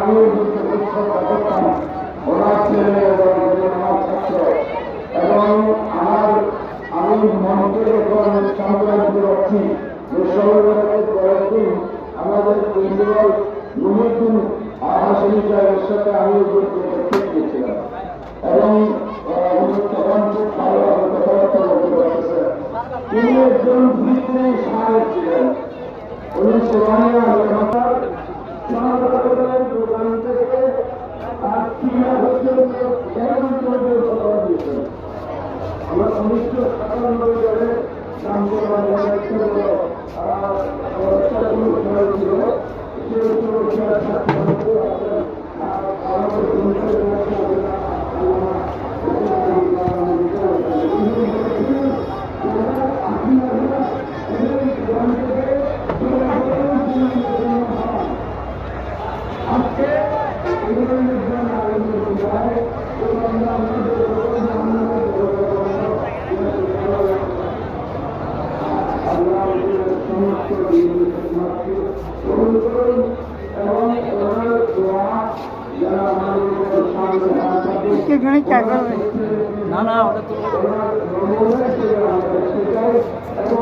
আমি করতাম ওনার ছেলে এবং আমার ছাত্র এবং আমি মনকে যখন সংক্রান্ত রাখছি যে সর্বজনের পরের দিন আমাদের প্রিন্সিপাল মুহিউদ্দিন হাসিমের সাথে আমি উপস্থিত দিয়েছিলাম এবং তখন খুব ভালোভাবে কথাবার্তা বলতে পারতেছে। তিনি একজন ভিতরে সাহেব ছিলেন। উনি সেখানে দোকান থেকে আর ক্রীড়া পর্যন্ত আমার 1997 সালে क्या करবে না না ওটা তো